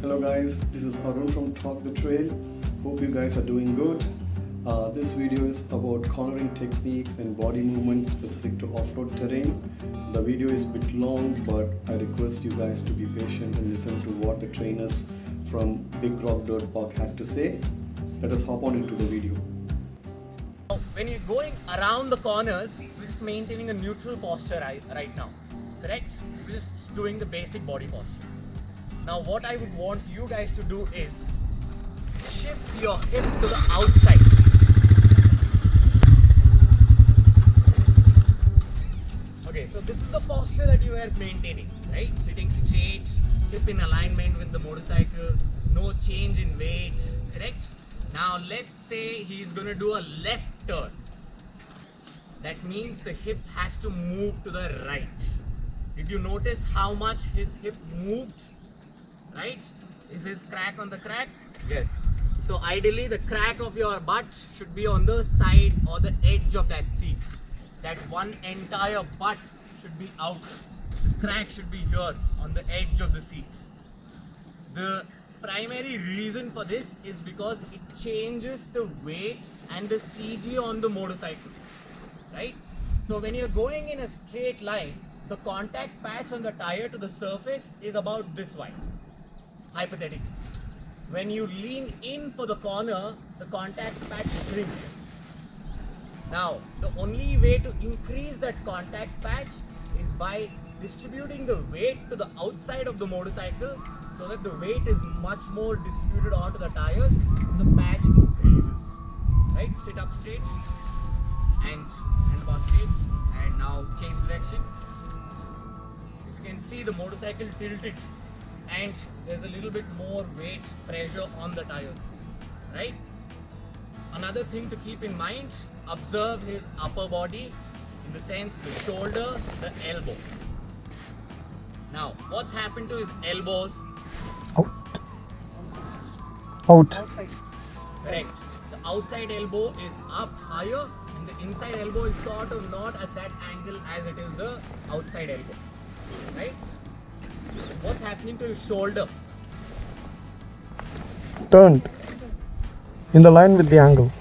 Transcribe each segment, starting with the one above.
Hello guys, this is Arun from Talk the Trail. Hope you guys are doing good. This video is about cornering techniques and body movement specific to off-road terrain. The video is a bit long, but I request you guys to be patient and listen to what the trainers from Big Rock Dirt Park had to say. Let us hop on into the video. When you're going around the corners, we're just maintaining a neutral posture right now, correct? We're just doing the basic body posture. Now what I would want you guys to do is shift your hip to the outside. Okay, so this is the posture that you are maintaining, right? Sitting straight, hip in alignment with the motorcycle, no change in weight, correct? Now let's say he's going to do a left turn. That means the hip has to move to the right. Did you notice how much his hip moved? Right? Is his crack on the crack? Yes. So ideally the crack of your butt should be on the side or the edge of that seat. That one entire butt should be out. The crack should be here on the edge of the seat. The primary reason for this is because it changes the weight and the CG on the motorcycle, right? So when you're going in a straight line, the contact patch on the tire to the surface is about this wide, hypothetically. When you lean in for the corner, the contact patch shrinks. Now, the only way to increase that contact patch is by distributing the weight to the outside of the motorcycle so that the weight is much more distributed onto the tires, so the patch increases. Right? Sit up straight and handlebar straight, and now change direction. If you can see, the motorcycle tilted and there's a little bit more weight pressure on the tires. Right? Another thing to keep in mind, observe his upper body, in the sense the shoulder, the elbow. Now, what's happened to his elbows? Out. Correct. The outside elbow is up higher and the inside elbow is sort of not at that angle as it is the outside elbow. Right? What's happening to his shoulder? Turned. In the line with the angle.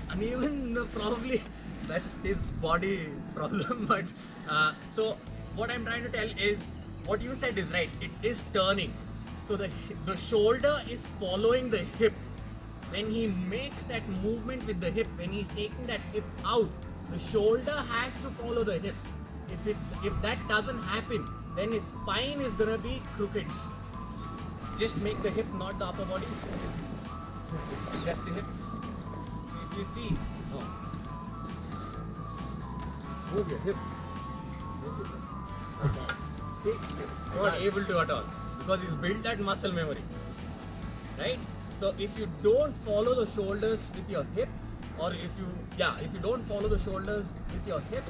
Uneven, probably that's his body problem. But so what I'm trying to tell is, what you said is right. It is turning. So the shoulder is following the hip. When he makes that movement with the hip, when he's taking that hip out, the shoulder has to follow the hip. If that doesn't happen, then his spine is gonna be crooked. Just make the hip, not the upper body. Just the hip. If you see, no. Move your hip. See, you're not able to at all because he's built that muscle memory, right? So if you don't follow the shoulders with your hip, or if you don't follow the shoulders with your hip,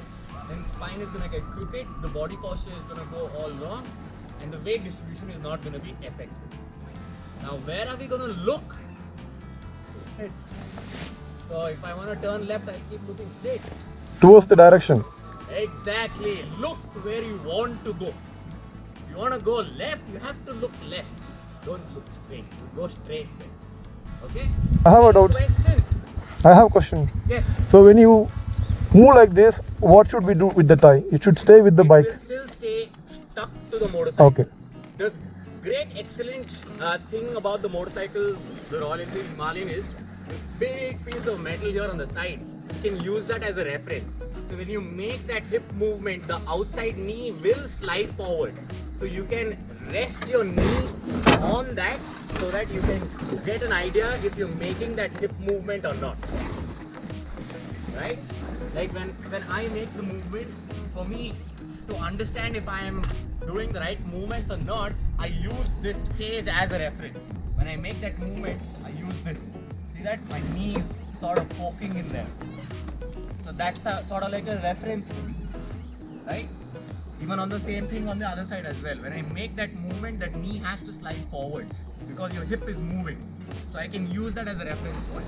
then spine is gonna get crooked, the body posture is gonna go all wrong, and the weight distribution is not gonna be effective. Now where are we gonna look? Straight. So if I wanna turn left, I keep looking straight. Towards the direction. Exactly. Look where you want to go. If you want to go left, you have to look left. Don't look straight. Go straight then. Okay? I have a doubt. Questions? I have a question. Yes. So when you move like this, what should we do with the tie? It should stay with the bike. It will still stay stuck to the motorcycle. Okay. The great, excellent thing about the motorcycle, the Royal Enfield Himalayan, is this big piece of metal here on the side. You can use that as a reference. So when you make that hip movement, the outside knee will slide forward. So you can rest your knee on that so that you can get an idea if you're making that hip movement or not. Right? Like when I make the movement, for me to understand if I am doing the right movements or not, I use this cage as a reference. When I make that movement, I use this. See that? My knee is sort of poking in there. So that's sort of like a reference to me, right? Even on the same thing on the other side as well. When I make that movement, that knee has to slide forward because your hip is moving. So I can use that as a reference point.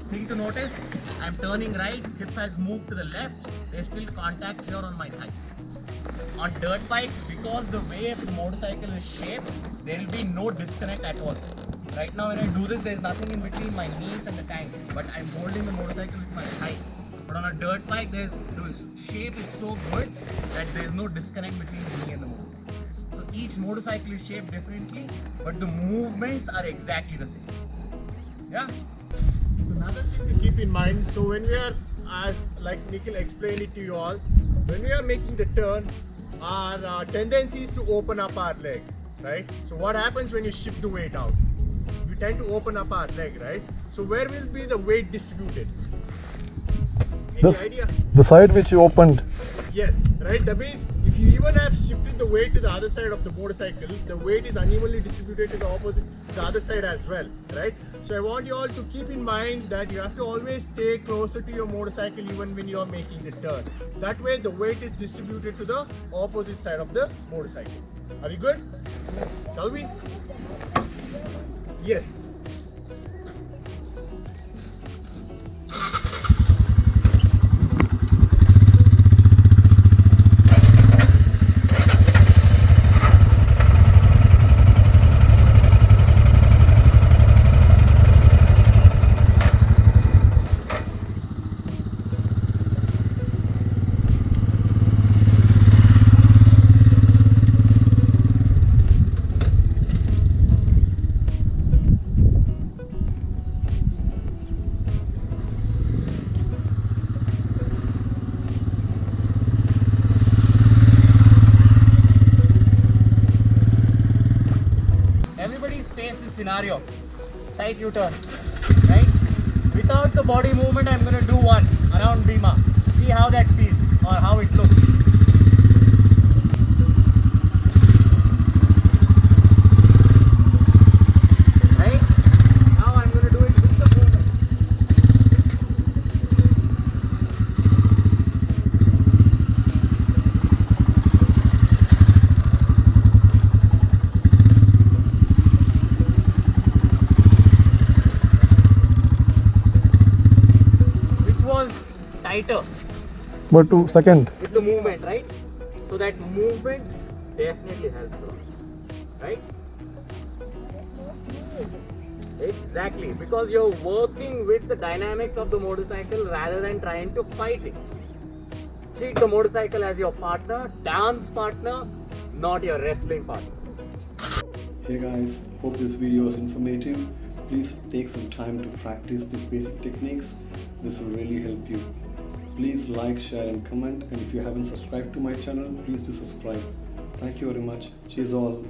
Thing to notice, I'm turning right, hip has moved to the left, there's still contact here on my thigh. On dirt bikes, because the way the motorcycle is shaped, there will be no disconnect at all. Right now when I do this, there is nothing in between my knees and the tank, but I'm holding the motorcycle with my thigh. But on a dirt bike, the shape is so good that there is no disconnect between me and the motorcycle. So each motorcycle is shaped differently, but the movements are exactly the same. Yeah. Another thing to keep in mind, so when we are, as like Nikhil explained it to you all, when we are making the turn, our tendency is to open up our leg, right? So what happens when you shift the weight out? We tend to open up our leg, right? So where will be the weight distributed? Any idea? The side which you opened. Yes, right? That means if you even have shifted the weight to the other side of the motorcycle, the weight is unevenly distributed to the opposite, the other side as well, right? So I want you all to keep in mind that you have to always stay closer to your motorcycle even when you are making the turn. That way the weight is distributed to the opposite side of the motorcycle. Are you good? Shall we? Yes. Everybody's faced this scenario, tight U-turn, right? Without the body movement, I'm going to do one around Bhima. See how that feels or how it looks. Right? Now I'm going to do it with the movement. Tighter But to second. with the movement, right? So that movement definitely helps a lot, right? Exactly, because you're working with the dynamics of the motorcycle rather than trying to fight it. Treat the motorcycle as your partner, dance partner, not your wrestling partner. Hey guys, hope this video was informative. Please take some time to practice these basic techniques. This will really help you. Please like, share and comment, and if you haven't subscribed to my channel, please do subscribe. Thank you very much. Cheers all.